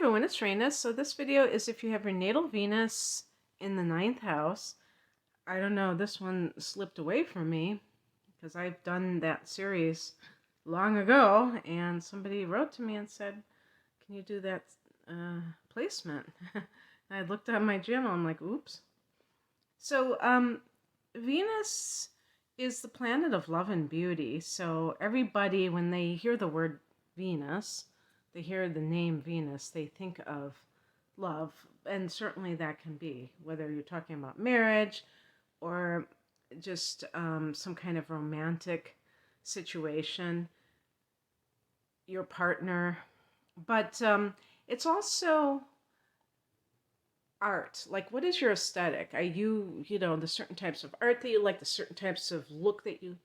everyone, it's Raina. So this video is if you have your natal Venus in the ninth house. I don't know, this one slipped away from me because I've done that series long ago, and somebody wrote to me and said, can you do that placement? And I looked at my journal, I'm like, oops. So Venus is the planet of love and beauty. So everybody, when they hear the word Venus, they hear the name Venus, they think of love. And certainly that can be, whether you're talking about marriage or just some kind of romantic situation, your partner. But it's also art. Like, what is your aesthetic? Are you the certain types of art that you like, the certain types of look that you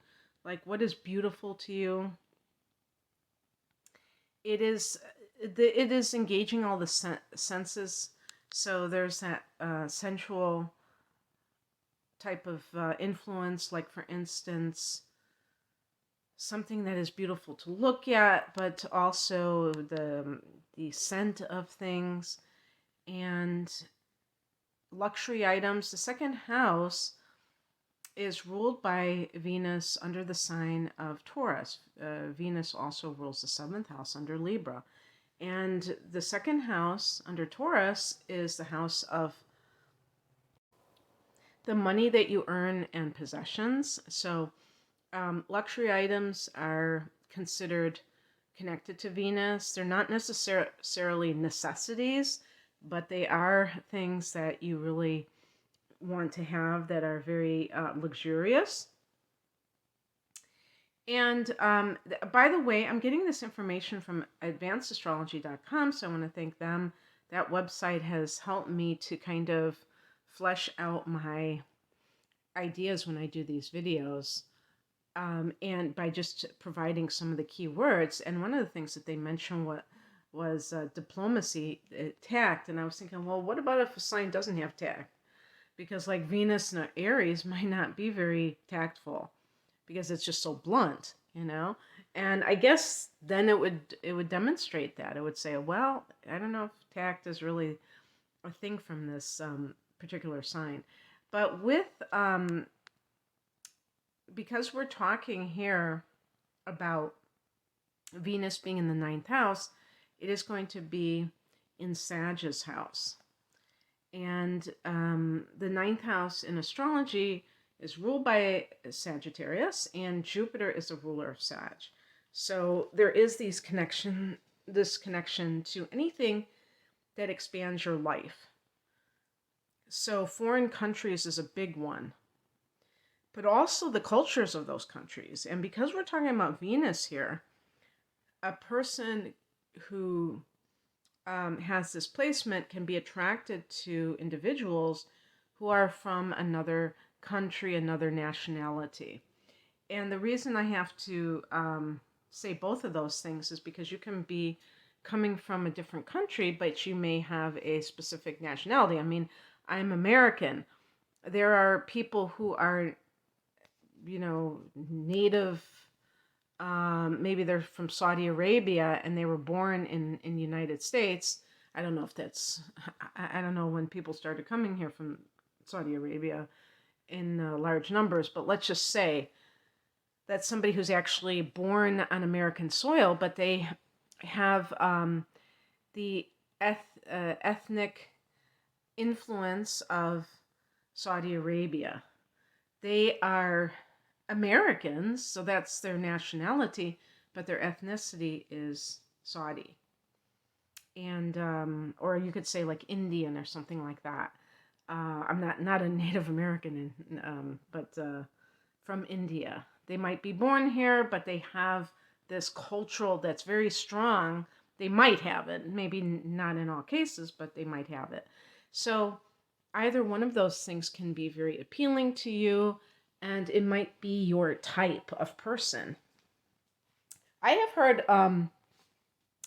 like? What is beautiful to you? It is engaging all the senses. So there's that sensual type of influence, like for instance, something that is beautiful to look at, but also the scent of things and luxury items. The second house is ruled by Venus under the sign of Taurus. Venus also rules the seventh house under Libra. And the second house under Taurus is the house of the money that you earn and possessions. So luxury items are considered connected to Venus. They're not necessarily necessities, but they are things that you really want to have that are very luxurious. And by the way, I'm getting this information from advancedastrology.com, so I want to thank them. That website has helped me to kind of flesh out my ideas when I do these videos. And by just providing some of the key words. And one of the things that they mentioned was diplomacy, tact. And I was thinking, well, what about if a sign doesn't have tact? Because like Venus and Aries might not be very tactful because it's just so blunt, And I guess then it would demonstrate that. It would say, well, I don't know if tact is really a thing from this particular sign. But with because we're talking here about Venus being in the ninth house, it is going to be in Sag's house. And the ninth house in astrology is ruled by Sagittarius, and Jupiter is the ruler of Sag. So there is this connection to anything that expands your life. So foreign countries is a big one, but also the cultures of those countries. And because we're talking about Venus here, a person who has this placement can be attracted to individuals who are from another country, another nationality. And the reason I have to say both of those things is because you can be coming from a different country, but you may have a specific nationality. I mean, I'm American. There are people who are, native, maybe they're from Saudi Arabia and they were born in the United States. I don't know if that's, I don't know when people started coming here from Saudi Arabia in large numbers, but let's just say that's somebody who's actually born on American soil, but they have the ethnic influence of Saudi Arabia. They are Americans, so that's their nationality, but their ethnicity is Saudi. And, or you could say like Indian or something like that. I'm not a Native American, but from India. They might be born here, but they have this cultural that's very strong. They might have it, maybe not in all cases, but they might have it. So either one of those things can be very appealing to you, and it might be your type of person. I have heard, I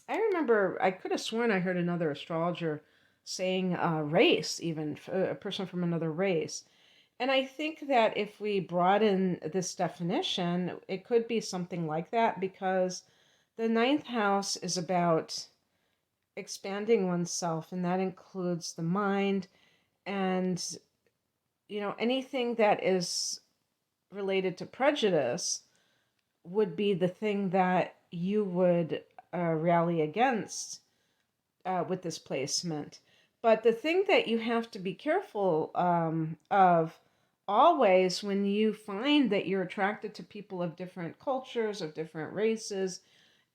remember, I could have sworn I heard another astrologer saying race, even a person from another race. And I think that if we broaden this definition, it could be something like that, because the ninth house is about expanding oneself, and that includes the mind and, anything that is related to prejudice would be the thing that you would rally against with this placement. But the thing that you have to be careful of always when you find that you're attracted to people of different cultures, of different races,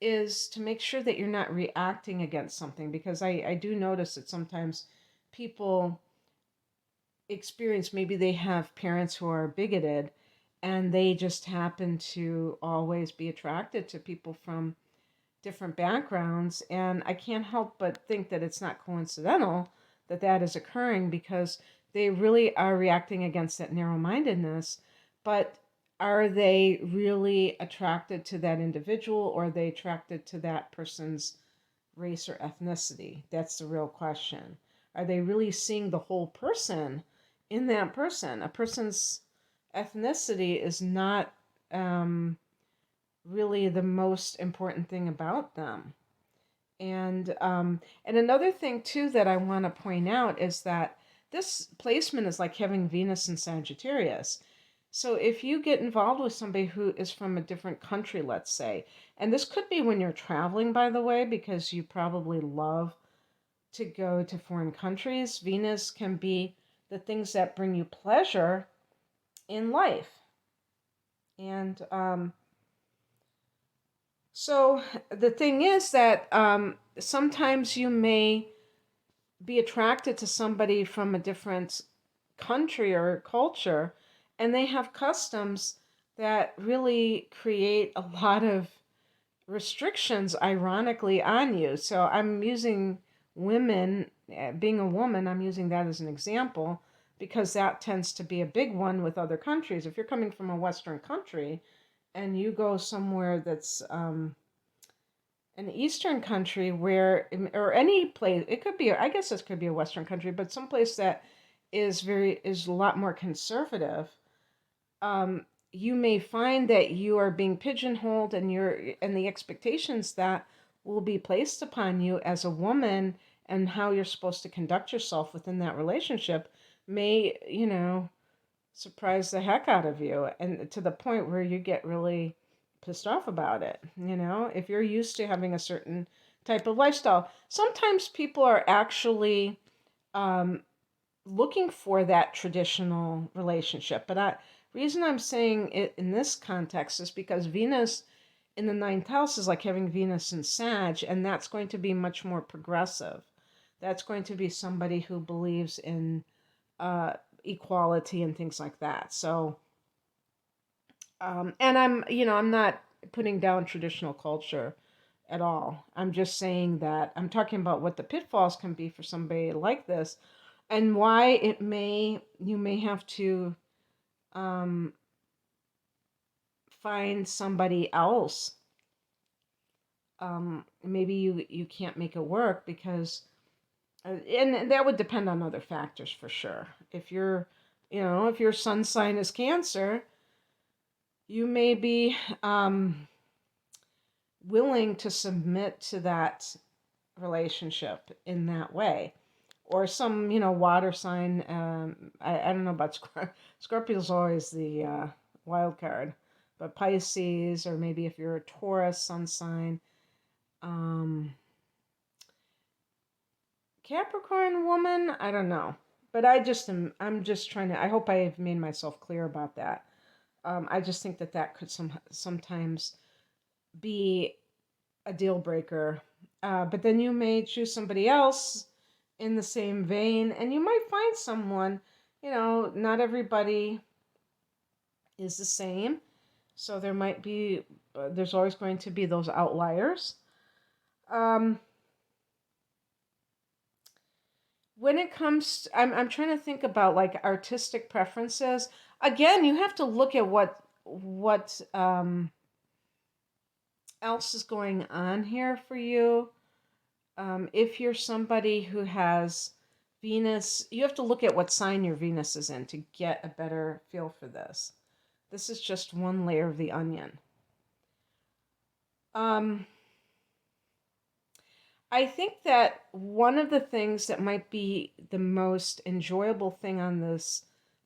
is to make sure that you're not reacting against something. Because I do notice that sometimes people experience, maybe they have parents who are bigoted and they just happen to always be attracted to people from different backgrounds. And I can't help but think that it's not coincidental that that is occurring, because they really are reacting against that narrow mindedness. But are they really attracted to that individual, or are they attracted to that person's race or ethnicity? That's the real question. Are they really seeing the whole person in that person? A person's ethnicity is not really the most important thing about them. And another thing too that I want to point out is that this placement is like having Venus in Sagittarius. So if you get involved with somebody who is from a different country, let's say, and this could be when you're traveling, by the way, because you probably love to go to foreign countries. Venus can be the things that bring you pleasure in life. And so the thing is that sometimes you may be attracted to somebody from a different country or culture, and they have customs that really create a lot of restrictions, ironically, on you. So I'm using women, being a woman, I'm using that as an example because that tends to be a big one with other countries. If you're coming from a Western country and you go somewhere that's an Eastern country where, or any place, it could be, I guess this could be a Western country, but someplace that is a lot more conservative, you may find that you are being pigeonholed, and the expectations that will be placed upon you as a woman and how you're supposed to conduct yourself within that relationship may, surprise the heck out of you, and to the point where you get really pissed off about it. If you're used to having a certain type of lifestyle, sometimes people are actually um, looking for that traditional relationship. But reason I'm saying it in this context is because Venus in the ninth house is like having Venus in Sag, and that's going to be much more progressive. That's going to be somebody who believes in uh, equality and things like that. So, and I'm not putting down traditional culture at all. I'm just saying that I'm talking about what the pitfalls can be for somebody like this, and why you may have to um, find somebody else. Maybe you can't make it work because, and that would depend on other factors for sure. If your sun sign is Cancer, you may be willing to submit to that relationship in that way. Or some, water sign. I don't know about Scorpio's always the wild card, but Pisces, or maybe if you're a Taurus sun sign, um, Capricorn woman. I don't know, but I'm just trying to. I hope I have made myself clear about that. I just think that could sometimes be a deal breaker. But then you may choose somebody else in the same vein, and you might find someone. Not everybody is the same, so there's always going to be those outliers. Um, when it comes, I'm trying to think about like artistic preferences. Again, you have to look at what else is going on here for you. If you're somebody who has Venus, you have to look at what sign your Venus is in to get a better feel for this. This is just one layer of the onion. Um, I think that one of the things that might be the most enjoyable thing on this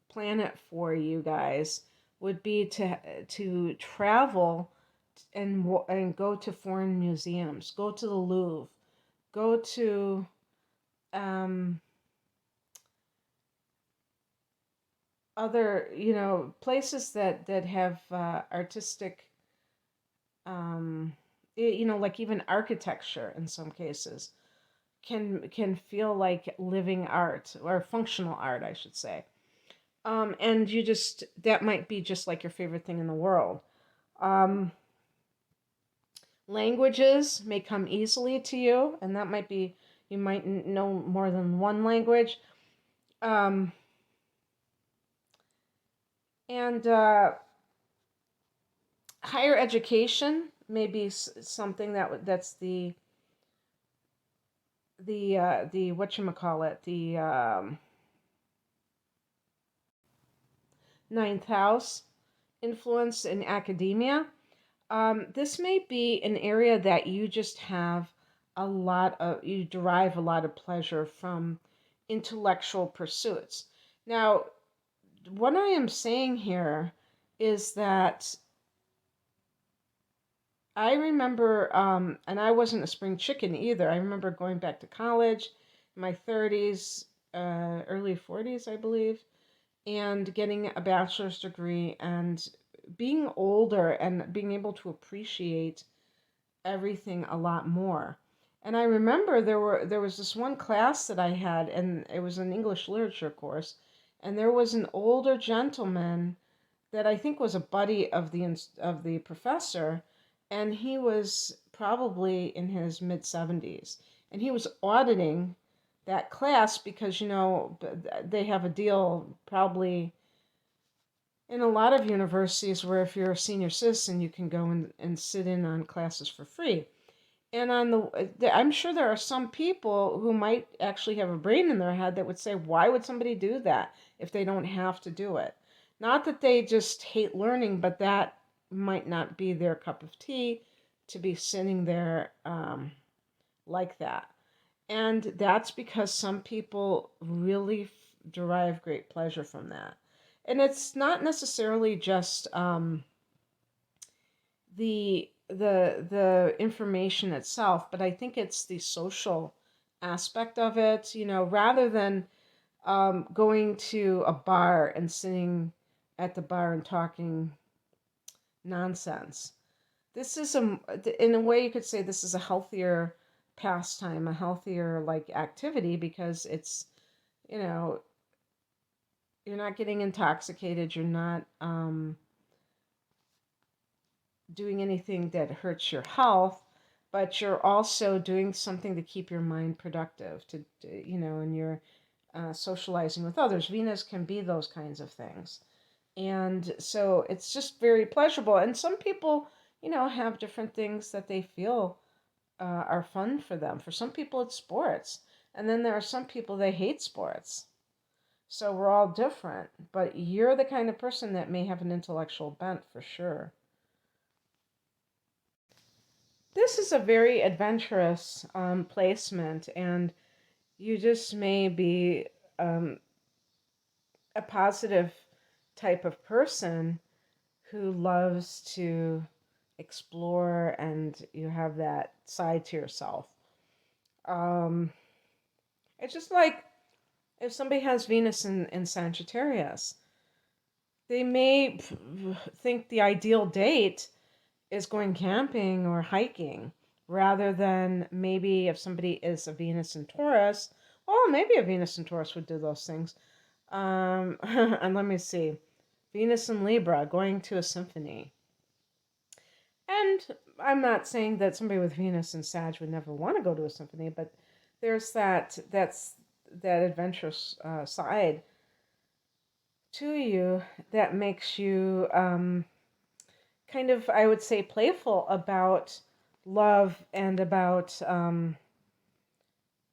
planet for you guys would be to travel and go to foreign museums, go to the Louvre, go to um, other places that have artistic um, like even architecture in some cases can feel like living art or functional art, I should say. And you just that might be just like your favorite thing in the world. Um, Languages may come easily to you, and that might be you might know more than one language. Um, and Higher education may be something that's the whatchamacallit, the ninth house influence in academia. This may be an area that you just have you derive a lot of pleasure from intellectual pursuits. Now, what I am saying here is that I remember, and I wasn't a spring chicken either. I remember going back to college in my 30s, early 40s, I believe, and getting a bachelor's degree and being older and being able to appreciate everything a lot more. And I remember there was this one class that I had, and it was an English literature course, and there was an older gentleman that I think was a buddy of the professor, and he was probably in his mid 70s, and he was auditing that class because they have a deal probably in a lot of universities where if you're a senior citizen you can go and sit in on classes for free. And I'm sure there are some people who might actually have a brain in their head that would say, why would somebody do that if they don't have to do it? Not that they just hate learning, but that might not be their cup of tea to be sitting there like that. And that's because some people really derive great pleasure from that. And it's not necessarily just the information itself, but I think it's the social aspect of it. Rather than going to a bar and sitting at the bar and talking nonsense. This is in a way you could say this is a healthier pastime, a healthier like activity because it's you know you're not getting intoxicated, you're not doing anything that hurts your health, but you're also doing something to keep your mind productive, and you're socializing with others. Venus can be those kinds of things. And so it's just very pleasurable. And some people, have different things that they feel are fun for them. For some people, it's sports. And then there are some people, they hate sports. So we're all different. But you're the kind of person that may have an intellectual bent for sure. This is a very adventurous placement, and you just may be um, a positive type of person who loves to explore, and you have that side to yourself. Um, it's just like if somebody has Venus in Sagittarius, they may think the ideal date is going camping or hiking rather than maybe if somebody is a Venus in Taurus. Well, maybe a Venus in Taurus would do those things. And let me see. Venus in Libra, going to a symphony. And I'm not saying that somebody with Venus in Sag would never want to go to a symphony, but there's that adventurous side to you that makes you kind of, I would say, playful about love and about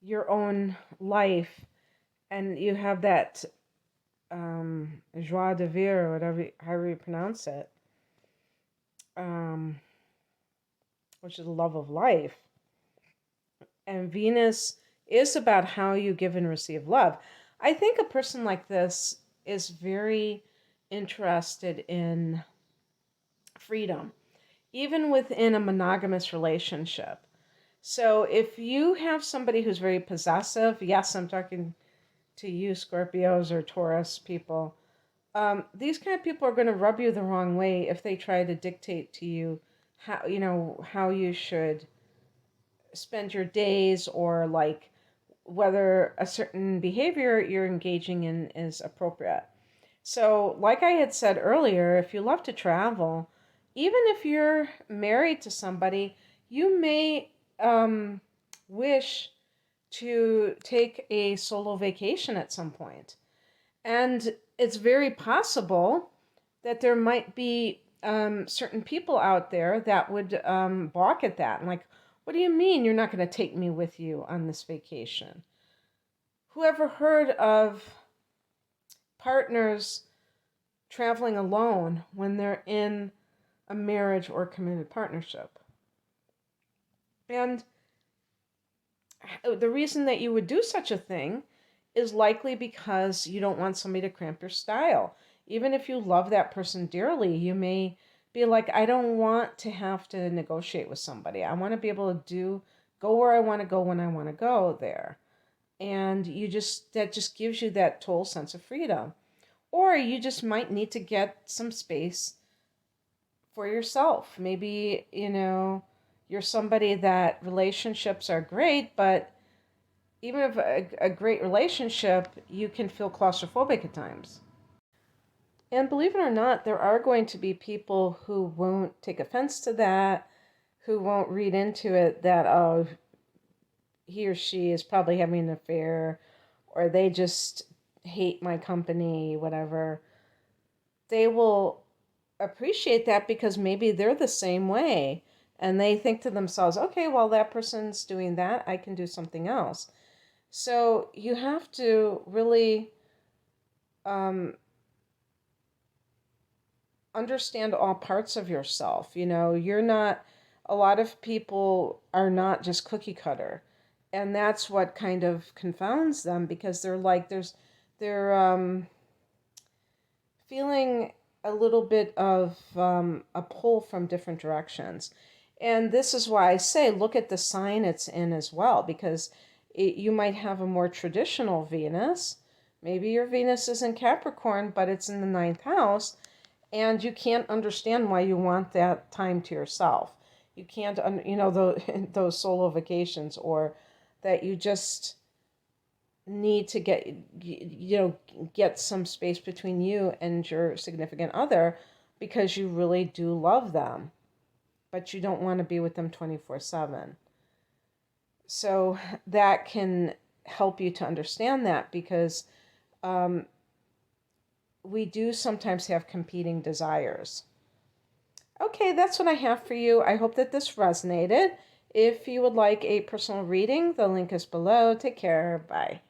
your own life, and you have that joie de vivre, or whatever, however you pronounce it, um, which is the love of life. And Venus is about how you give and receive love. I think a person like this is very interested in freedom, even within a monogamous relationship. So if you have somebody who's very possessive, yes, I'm talking to you, Scorpios or Taurus people, these kind of people are going to rub you the wrong way if they try to dictate to you how you should spend your days, or like whether a certain behavior you're engaging in is appropriate. So, like I had said earlier, if you love to travel, even if you're married to somebody, you may wish to take a solo vacation at some point. And it's very possible that there might be certain people out there that would balk at that. And like, what do you mean you're not going to take me with you on this vacation? Whoever heard of partners traveling alone when they're in a marriage or committed partnership? And the reason that you would do such a thing is likely because you don't want somebody to cramp your style. Even if you love that person dearly, you may be like, I don't want to have to negotiate with somebody. I want to be able to go where I want to go when I want to go there. And that just gives you that total sense of freedom. Or you just might need to get some space for yourself. Maybe, you're somebody that relationships are great, but even if a great relationship, you can feel claustrophobic at times. And believe it or not, there are going to be people who won't take offense to that, who won't read into it that, oh, he or she is probably having an affair, or they just hate my company, whatever. They will appreciate that because maybe they're the same way. And they think to themselves, okay, well, that person's doing that. I can do something else. So you have to really understand all parts of yourself. A lot of people are not just cookie cutter. And that's what kind of confounds them, because they're feeling a little bit of a pull from different directions. And this is why I say look at the sign it's in as well, because you might have a more traditional Venus. Maybe your Venus is in Capricorn, but it's in the ninth house, and you can't understand why you want that time to yourself. You can't, those solo vacations, or that you just need to get some space between you and your significant other because you really do love them, but you don't want to be with them 24/7. So that can help you to understand that, because we do sometimes have competing desires. Okay, that's what I have for you. I hope that this resonated. If you would like a personal reading, the link is below. Take care. Bye.